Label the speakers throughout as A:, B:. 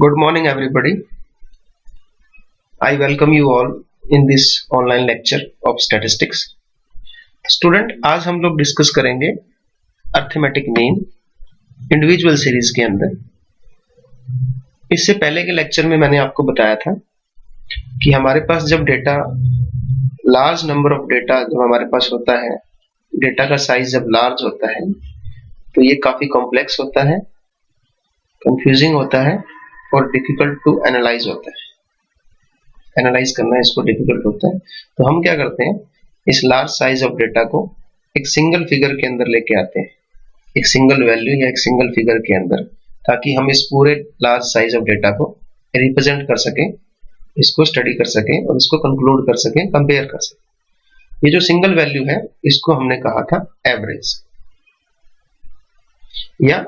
A: Good morning, everybody. I welcome you all in this online lecture of statistics. Student, आज हम लोग discuss करेंगे arithmetic mean individual series के अंदर। इससे पहले के लेक्चर में मैंने आपको बताया था कि हमारे पास जब data large number of data जब हमारे पास होता है, डेटा का साइज जब लार्ज होता है तो ये काफी कॉम्प्लेक्स होता है, कंफ्यूजिंग होता है और डिफिकल्ट टू एनालाइज होता है। एनालाइज करना इसको डिफिकल्ट होता है। तो हम क्या करते हैं, इस लार्ज साइज ऑफ डेटा को एक सिंगल फिगर के अंदर लेके आते हैं, एक सिंगल वैल्यू या एक सिंगल फिगर के अंदर, ताकि हम इस पूरे लार्ज साइज ऑफ डेटा को रिप्रेजेंट कर सकें, इसको स्टडी कर सकें और इसको कंक्लूड कर सकें, कंपेयर कर सकें। ये जो सिंगल वैल्यू है इसको हमने कहा था एवरेज या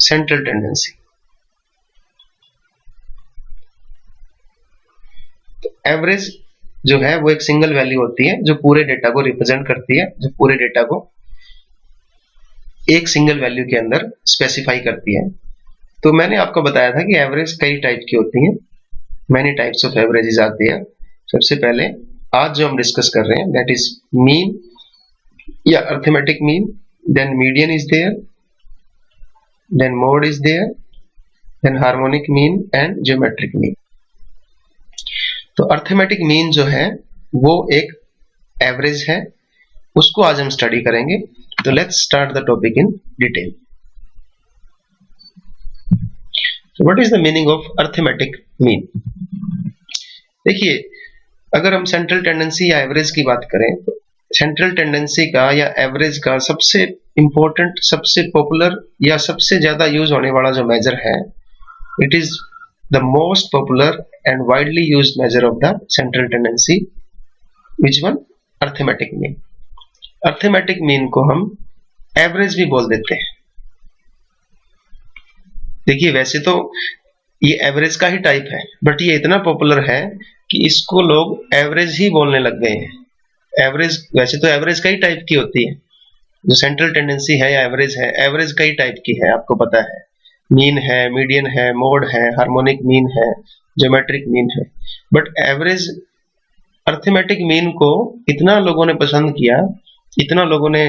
A: सेंट्रल टेंडेंसी। एवरेज जो है वो एक सिंगल वैल्यू होती है जो पूरे डेटा को रिप्रेजेंट करती है, जो पूरे डेटा को एक सिंगल वैल्यू के अंदर स्पेसिफाई करती है। तो मैंने आपको बताया था कि एवरेज कई टाइप की होती हैं, मैनी टाइप्स ऑफ एवरेजेस आती है। सबसे पहले आज जो हम डिस्कस कर रहे हैं दैट इज मीन या arithmetic mean, then median is there, then mode is there, then harmonic mean and geometric mean. तो अर्थमेटिक मीन जो है वो एक एवरेज है, उसको आज हम स्टडी करेंगे। तो let's start the topic in detail. So what is the meaning of arithmetic mean? देखिए, अगर हम सेंट्रल टेंडेंसी या एवरेज की बात करें तो सेंट्रल टेंडेंसी का या एवरेज का सबसे इंपॉर्टेंट, सबसे पॉपुलर या सबसे ज्यादा यूज होने वाला जो मेजर है, it is the most popular and widely used measure of the central tendency. Which one? Arithmetic mean. Arithmetic mean को हम एवरेज भी बोल देते हैं। देखिए, वैसे तो ये एवरेज का ही टाइप है, बट ये इतना पॉपुलर है कि इसको लोग एवरेज ही बोलने लग गए हैं। एवरेज वैसे तो एवरेज कई टाइप की होती है, जो सेंट्रल टेंडेंसी है या एवरेज है, एवरेज कई टाइप की है, आपको पता है। मीन है, मीडियन है, मोड है, हार्मोनिक मीन है, ज्योमेट्रिक मीन है। बट एवरेज अर्थमेटिक मीन को इतना लोगों ने पसंद किया, इतना लोगों ने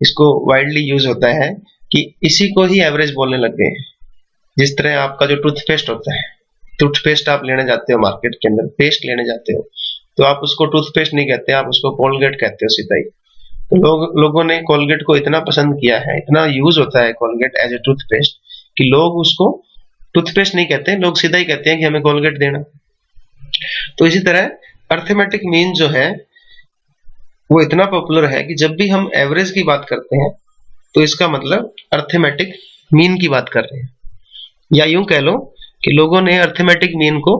A: इसको वाइडली यूज होता है कि इसी को ही एवरेज बोलने लग गए हैं। जिस तरह आपका जो टूथपेस्ट होता है, टूथपेस्ट आप लेने जाते हो मार्केट के अंदर, पेस्ट लेने जाते हो, तो आप उसको टूथपेस्ट नहीं कहते, आप उसको कोलगेट कहते हो सीधा ही। तो लोगों ने कोलगेट को इतना पसंद किया है, इतना यूज होता है कोलगेट एज ए टूथपेस्ट कि लोग उसको टूथपेस्ट नहीं कहते, लोग सीधा ही कहते हैं कि हमें कोलगेट देना। तो इसी तरह अर्थमेटिक मीन जो है वो इतना पॉपुलर है कि जब भी हम एवरेज की बात करते हैं तो इसका मतलब अर्थमेटिक मीन की बात कर रहे हैं, या यूं कह लो कि लोगों ने अर्थमेटिक मीन को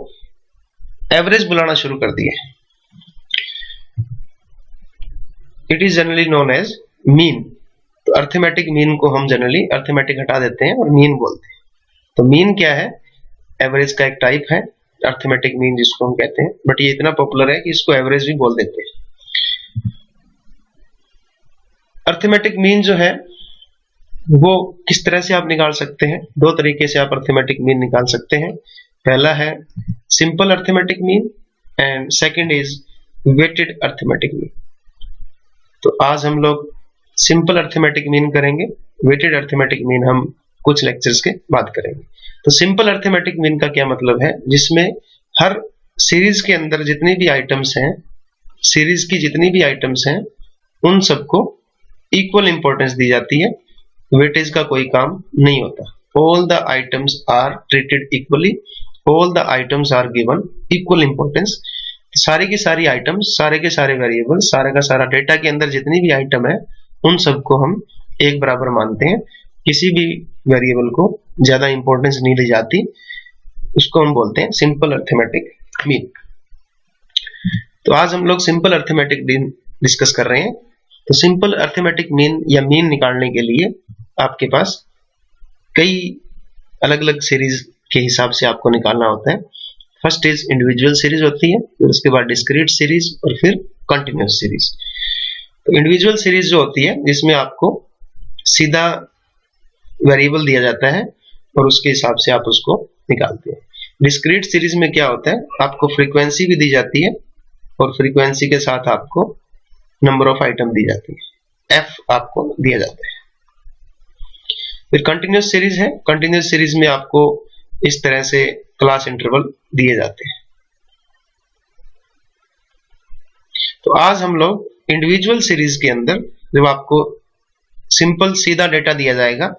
A: एवरेज बुलाना शुरू कर दिया है। It is generally known as mean. तो अर्थमेटिक मीन को हम जनरली अर्थमेटिक हटा देते हैं और मीन बोलते हैं। तो मीन क्या है? एवरेज का एक टाइप है, अर्थमेटिक मीन जिसको हम कहते हैं, बट ये इतना पॉपुलर है कि इसको एवरेज भी बोल देते हैं। अर्थमेटिक मीन जो है वो किस तरह से आप निकाल सकते हैं? दो तरीके से आप अर्थमेटिक मीन निकाल सकते हैं। पहला है simple arithmetic mean and second is weighted arithmetic mean. तो आज हम लोग सिंपल अर्थमेटिक मीन करेंगे, वेटेड अर्थमेटिक मीन हम कुछ लेक्चर्स के बाद करेंगे। तो सिंपल अर्थमेटिक मीन का क्या मतलब है? जिसमें हर सीरीज के अंदर जितनी भी आइटम्स हैं, सीरीज की जितनी भी आइटम्स हैं, उन सबको इक्वल इंपॉर्टेंस दी जाती है, वेटेज का कोई काम नहीं होता। All the items are treated equally, all the items are given equal importance. सारी की सारी आइटम्स, सारे के सारे वेरिएबल, सारे का सारा डेटा के अंदर जितनी भी आइटम है उन सबको हम एक बराबर मानते हैं, किसी भी वेरिएबल को ज्यादा इंपॉर्टेंस नहीं दी जाती, उसको हम बोलते हैं सिंपल अर्थमेटिक मीन। तो आज हम लोग सिंपल अर्थमेटिक मीन डिस्कस कर रहे हैं। तो सिंपल अर्थमेटिक मीन या मीन निकालने के लिए आपके पास कई अलग अलग सीरीज के हिसाब से आपको निकालना होता है। फर्स्ट इज इंडिविजुअल सीरीज होती है, फिर उसके बाद डिस्क्रीट सीरीज और फिर कंटिन्यूअस सीरीज। तो इंडिविजुअल सीरीज जो होती है जिसमें आपको सीधा वेरिएबल दिया जाता है और उसके हिसाब से आप उसको निकालते हैं। डिस्क्रीट सीरीज में क्या होता है, आपको फ्रीक्वेंसी भी दी जाती है और फ्रीक्वेंसी के साथ आपको नंबर ऑफ आइटम दी जाती है, एफ आपको दिया जाता है। फिर कंटिन्यूस सीरीज है, कंटिन्यूस सीरीज में आपको इस तरह से क्लास इंटरवल दिए जाते हैं। तो आज हम लोग इंडिविजुअल सीरीज के अंदर जब आपको सिंपल सीधा डेटा दिया जाएगा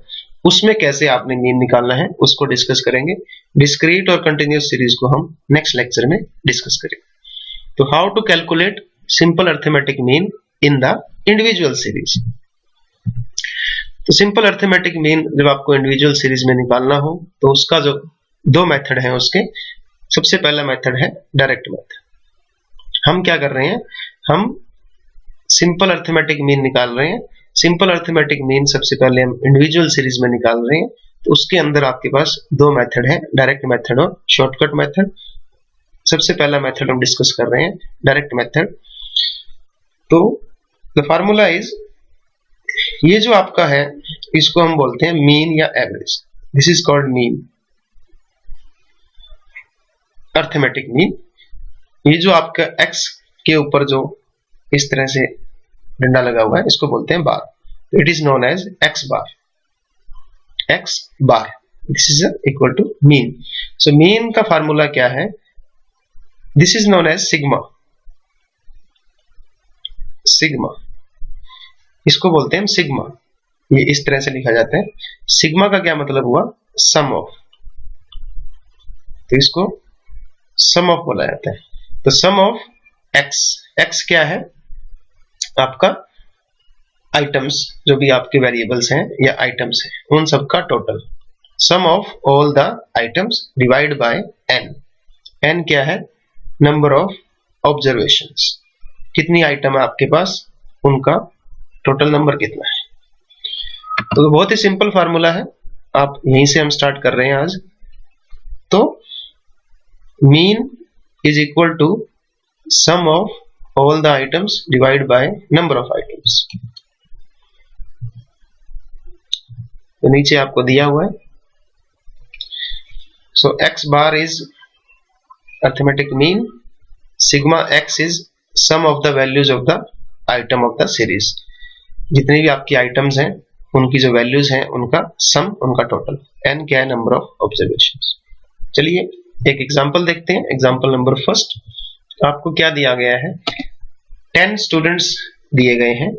A: उसमें कैसे आपने मीन निकालना है उसको डिस्कस करेंगे। डिस्क्रीट और कंटिन्यूस सीरीज को हम नेक्स्ट लेक्चर में डिस्कस करेंगे। तो how to calculate simple arithmetic mean in the individual series. तो सिंपल अरिथमेटिक मीन जब आपको इंडिविजुअल सीरीज में निकालना हो तो उसका जो दो मेथड है उसके, सबसे पहला मेथड है डायरेक्ट मेथड। हम क्या कर रहे हैं, हम सिंपल अरिथमेटिक मीन निकाल रहे हैं। सिंपल अरिथमेटिक मीन सबसे पहले हम इंडिविजुअल सीरीज में निकाल रहे हैं। तो उसके अंदर आपके पास दो मेथड है, डायरेक्ट मेथड और शॉर्टकट मेथड। सबसे पहला मेथड हम डिस्कस कर रहे हैं, डायरेक्ट मेथड। तो द फार्मूला इज, ये जो आपका है इसको हम बोलते हैं मीन या average. This is called mean, arithmetic mean. ये जो आपका x के ऊपर जो इस तरह से डंडा लगा हुआ है इसको बोलते हैं bar. It is known as x bar, x bar. This is equal to mean. So mean का फार्मूला क्या है, this is known as sigma. Sigma, इसको बोलते हैं सिग्मा। ये इस तरह से लिखा जाता है। सिग्मा का क्या मतलब हुआ, सम ऑफ। तो इसको सम ऑफ बोला जाता है। तो सम ऑफ x, x क्या है आपका आइटम्स, जो भी आपके वेरिएबल्स हैं या आइटम्स हैं उन सबका total. Sum of all the items divide by n। n क्या है, नंबर ऑफ ऑब्जर्वेशंस। कितनी आइटम है आपके पास, उनका टोटल नंबर कितना है। तो बहुत ही सिंपल फार्मूला है, आप यहीं से हम स्टार्ट कर रहे हैं आज। तो mean is equal to sum of all the items divide by number of items. तो नीचे आपको दिया हुआ है। So x bar is arithmetic mean, sigma x is sum of the values of the item of the series. जितनी भी आपकी items हैं उनकी जो वैल्यूज हैं उनका सम, उनका टोटल। n क्या है, नंबर ऑफ ऑब्जर्वेशंस। चलिए एक एग्जांपल देखते हैं। एग्जांपल नंबर फर्स्ट, आपको क्या दिया गया है, 10 स्टूडेंट्स दिए गए हैं।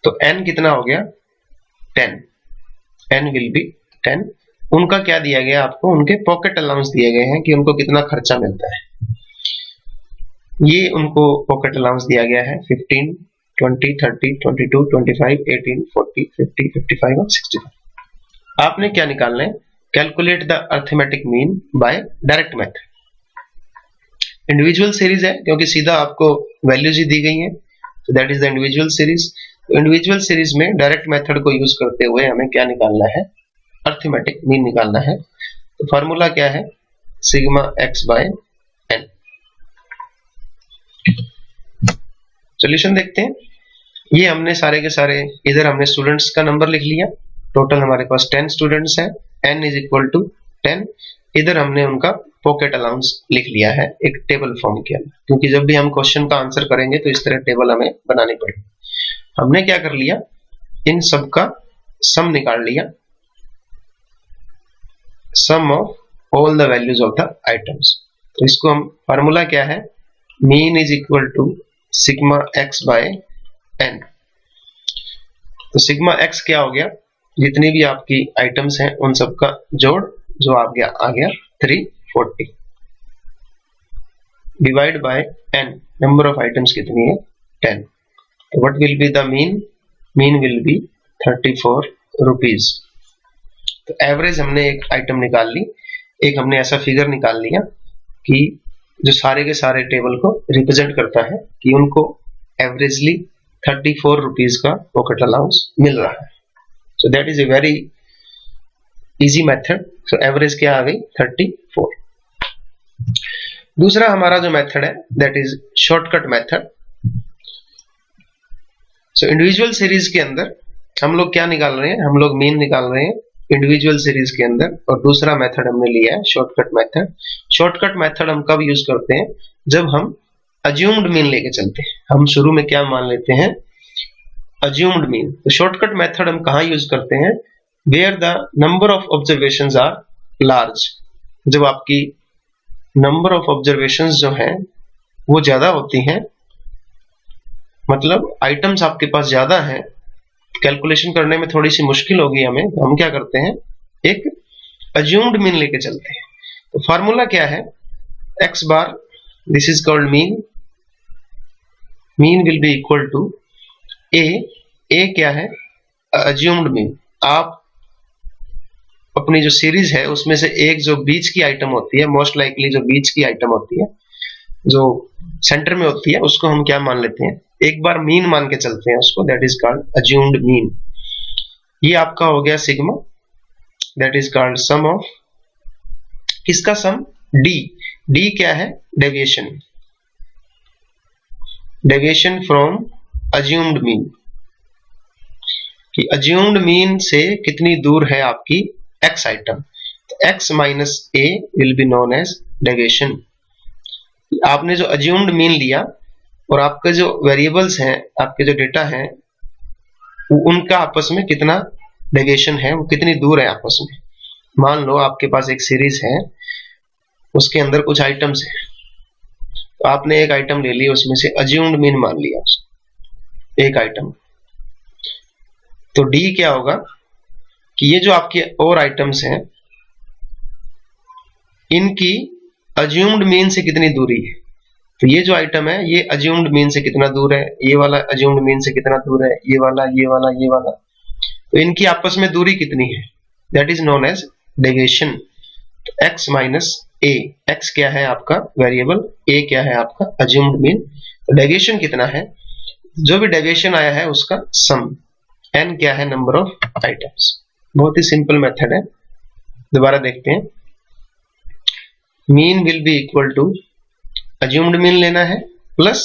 A: तो n कितना हो गया, 10। n will be 10। उनका क्या दिया गया आपको, उनके पॉकेट अलाउंस दिए गए हैं कि उनको कितना खर्चा मिलता है। ये उनको पॉकेट अलाउंस दिया गया है 15, 20, 30, 22, 25, 18, 40, 50, 55 और 65। आपने क्या निकालना है, calculate the arithmetic mean bye direct method. Individual series है क्योंकि सीधा आपको वैल्यूज ही दी गई हैं, तो that is the individual series. तो इंडिविजुअल सीरीज में डायरेक्ट मेथड को यूज करते हुए हमें क्या निकालना है, अरिथमेटिक मीन निकालना है। तो फार्मूला क्या है, sigma x by n। Solution देखते हैं। ये हमने सारे के सारे, इधर हमने स्टूडेंट्स का नंबर लिख लिया, टोटल हमारे पास 10 स्टूडेंट्स हैं, n इज इक्वल टू 10। इधर हमने उनका पॉकेट अलाउंस लिख लिया है एक टेबल फॉर्म के अंदर, क्योंकि जब भी हम क्वेश्चन का आंसर करेंगे तो इस तरह टेबल हमें बनानी पड़ेगी। हमने क्या कर लिया, इन सब का सम निकाल लिया, sum of all the values of the items. तो इसको हम, फार्मूला क्या है, mean is equal to sigma x by n। तो सिग्मा x क्या हो गया, जितनी भी आपकी आइटम्स हैं उन सब का जोड़, जो आ गया 340, divide by n, number of items कितनी है, 10। तो what will be the mean, mean will B 34 rupees. तो एवरेज हमने एक आइटम निकाल ली, एक हमने ऐसा फिगर निकाल लिया कि जो सारे के सारे टेबल को रिप्रेजेंट करता है कि उनको एवरेजली 34 रुपीज का पॉकेट अलाउंस मिल रहा है। So that is a very easy method. So average क्या आ गई, 34। दूसरा हमारा जो मेथड है that is shortcut method. So individual series के अंदर हम लोग क्या निकाल रहे हैं, हम लोग मीन निकाल रहे हैं इंडिविजुअल सीरीज के अंदर, और दूसरा मेथड हमने लिया है शॉर्टकट मेथड। शॉर्टकट मेथड हम कब यूज करते हैं? जब हम अज्यूम्ड मीन लेके चलते हैं। हम शुरू में क्या मान लेते हैं? Assumed mean. तो शॉर्टकट मेथड हम कहाँ यूज करते हैं? Where the number of observations are large. जब आपकी नंबर ऑफ ऑब्जर्वेशंस जो हैं वो ज्यादा होती हैं, मतलब आइटम्स आपके पास ज्यादा हैं, कैलकुलेशन करने में थोड़ी सी मुश्किल होगी हमें, तो हम क्या करते हैं? एक अज्यूम्ड मीन लेके चलते हैं। तो फार्मूला क्या है? x bar, this is called mean, mean will be equal to a क्या है? Assumed mean. आप अपनी जो सीरीज है उसमें से एक जो बीच की आइटम होती है, मोस्ट लाइकली जो बीच की आइटम होती है, जो सेंटर में होती है, उसको हम क्या मान लेते हैं? एक बार मीन मान के चलते हैं उसको, that is called assumed mean. ये आपका हो गया sigma, that is called sum of, किसका सम? डी क्या है? Deviation, deviation from assumed mean, कि अज्यूम्ड मीन से कितनी दूर है आपकी x आइटम। तो x minus a will be known as deviation. आपने जो अज्यूम्ड मीन लिया और आपके जो वेरिएबल्स हैं, आपके जो डेटा हैं, उनका आपस में कितना डेविएशन है, वो कितनी दूर है आपस में। मान लो आपके पास एक सीरीज है, उसके अंदर कुछ आइटम्स हैं, तो आपने एक आइटम ले ली, उसमें से अज्यूम्ड मीन मान लिया उसको, एक आइटम। तो डी क्या होगा कि ये जो आपके और आइटम्स हैं, इनकी अज्यूम्ड मीन से कितनी दूरी है। तो ये जो आइटम है ये अज्यूम्ड मीन से कितना दूर है, ये वाला अज्यूम्ड मीन से कितना दूर है, ये वाला, ये वाला, ये वाला, तो इनकी आपस में दूरी कितनी है, that is known as deviation. तो x माइनस a, x क्या है आपका वेरिएबल, a क्या है आपका अज्यूम्ड मीन, तो डेविएशन कितना है, जो भी डेविएशन आया है उसका सम, n क्या है नंबर ऑफ आइटम्स। बहुत ही सिंपल मेथड है। दोबारा देखते हैं, mean will be equal to, assumed mean लेना है plus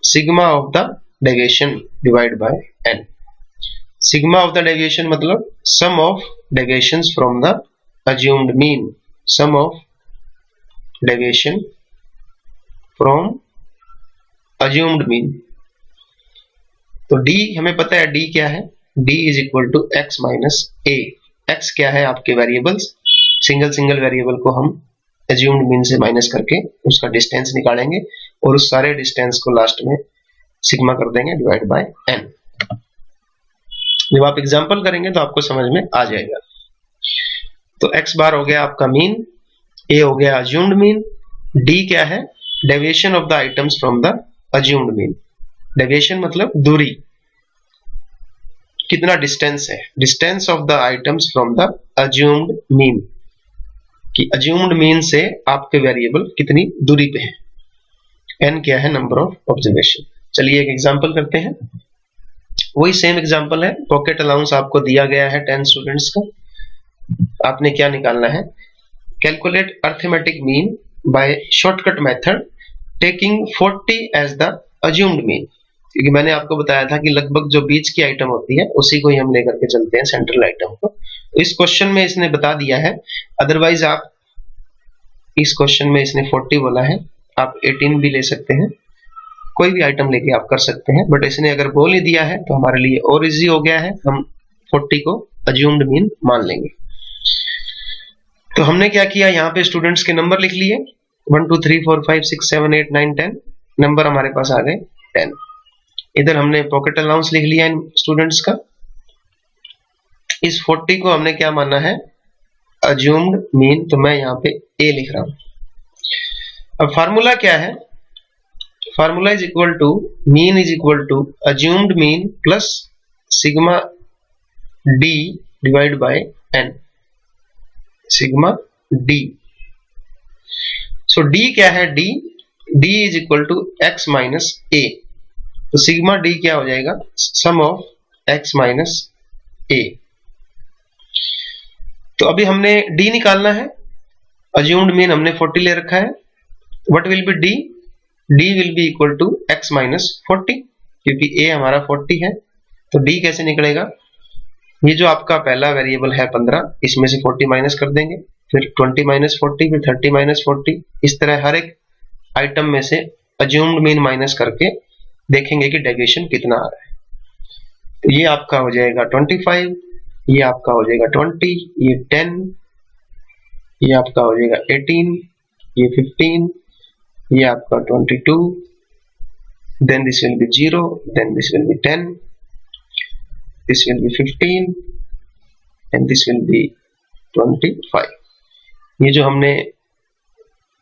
A: sigma of the deviation divide by n। Sigma of the deviation मतलब sum of deviations from the assumed mean, sum of deviation from assumed mean. तो d हमें पता है, d क्या है? d is equal to x minus a। x क्या है आपके वेरिएबल्स, सिंगल सिंगल वेरिएबल को हम अज्यूम्ड मीन से माइनस करके उसका डिस्टेंस निकालेंगे और उस सारे डिस्टेंस को लास्ट में सिग्मा कर देंगे डिवाइड बाय n। जब आप एग्जांपल करेंगे तो आपको समझ में आ जाएगा। तो x बार हो गया आपका मीन, a हो गया अज्यूम्ड मीन, d क्या है? Deviation of the items from the assumed mean. Deviation मतलब दूरी, कितना डिस्टेंस है, distance of the items from the assumed mean, कि अज्यूम्ड मीन से आपके वेरिएबल कितनी दूरी पे है। n क्या है? Number of observation. चलिए एक एग्जांपल करते हैं। वही सेम एग्जांपल है, पॉकेट अलाउंस आपको दिया गया है 10 स्टूडेंट्स का। आपने क्या निकालना है? Calculate arithmetic mean by shortcut method taking 40 as the assumed mean. क्योंकि मैंने आपको बताया था कि लगभग जो बीच की आइटम होती है उसी को ही हम लेकर के चलते हैं, सेंट्रल आइटम को। तो इस क्वेश्चन में इसने बता दिया है, अदरवाइज आप इस क्वेश्चन में इसने 40 बोला है, आप 18 भी ले सकते हैं, कोई भी आइटम लेके आप कर सकते हैं, बट इसने अगर बोल ही दिया है तो हमारे लिए और इजी हो गया है, हम 40 को अज्यूम्ड मीन मान लेंगे। तो हमने क्या किया, यहाँ पे स्टूडेंट्स के नंबर लिख लिए, 1 2 3 4 5 6 7 8 9 10 नंबर हमारे पास आ गए 10। इधर हमने पॉकेट अलाउंस लिख लिया इन स्टूडेंट्स का। इस 40 को हमने क्या माना है? अज्यूम्ड मीन, तो मैं यहाँ पे a लिख रहा हूं। अब फार्मूला क्या है? Formula is equal to mean is equal to assumed mean plus sigma d divide by n, sigma d। So d क्या है? d is equal to x minus a। तो सिग्मा d क्या हो जाएगा? Sum of x minus a। तो अभी हमने d निकालना है, अज्यूम्ड मीन हमने 40 ले रखा है। What will be d? d will be equal to x minus 40, क्योंकि a हमारा 40 है। तो d कैसे निकलेगा? ये जो आपका पहला वेरिएबल है 15, इसमें से 40 माइनस कर देंगे, फिर 20 माइनस 40, फिर 30 माइनस 40, इस तरह हर एक आइटम में से अज्यूम्ड मीन माइनस करके देखेंगे कि डेविएशन कितना आ रहा है। तो ये आपका हो जाएगा 25, ये आपका हो जाएगा 20, ये 10, ये आपका हो जाएगा 18, ये 15, ये आपका 22, then this will be 0, then this will be 10, this will be 15, and this will be 25। ये जो हमने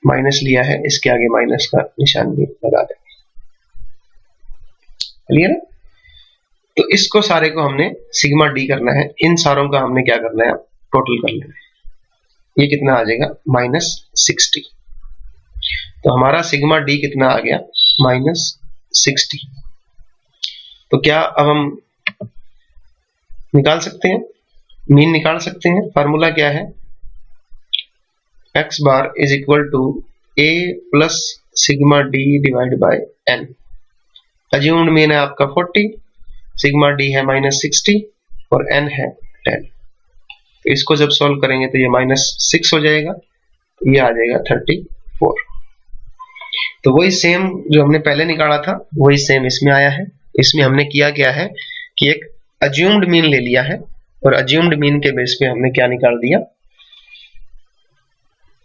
A: माइनस लिया है इसके आगे माइनस का निशान भी लगा देंगे। क्लियर है? तो इसको सारे को हमने सिग्मा डी करना है, इन सारों का हमने क्या करना है, टोटल कर लेना है। ये कितना आ जाएगा, -60। तो हमारा सिग्मा डी कितना आ गया, -60। तो क्या अब हम निकाल सकते हैं, मीन निकाल सकते हैं। फार्मूला क्या है, x bar is equal to a plus sigma D divide by n। Assumed mean है आपका 40, सिग्मा डी है -60 और n है 10। तो इसको जब सॉल्व करेंगे तो ये -6 हो जाएगा, ये आ जाएगा 34। तो वही सेम जो हमने पहले निकाला था वही सेम इसमें आया है। इसमें हमने किया क्या है कि एक अज्यूम्ड मीन ले लिया है और अज्यूम्ड मीन के बेस पे हमने क्या निकाल दिया,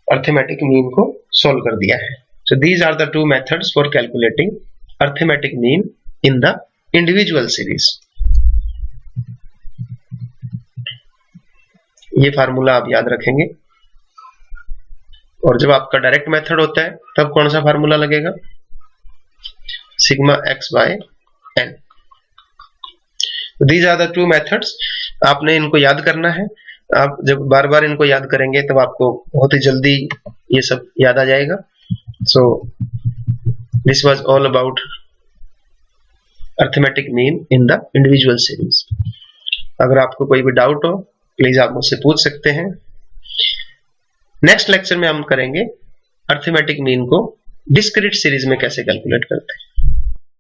A: अर्थमेटिक मीन को सॉल्व कर दिया है। So these are the two methods for calculating arithmetic mean in the individual series. ये फार्मूला आप याद रखेंगे। और जब आपका डायरेक्ट मेथड होता है तब कौन सा फार्मूला लगेगा, sigma x by n। These are the two methods, आपने इनको याद करना है। आप जब बार बार इनको याद करेंगे तब आपको बहुत ही जल्दी ये सब याद आ जाएगा। So this was all about arithmetic mean in the individual series. अगर आपको कोई भी डाउट हो प्लीज आप मुझसे पूछ सकते हैं। नेक्स्ट लेक्चर में हम करेंगे अर्थमेटिक मीन को डिस्क्रीट सीरीज में कैसे कैलकुलेट करते हैं।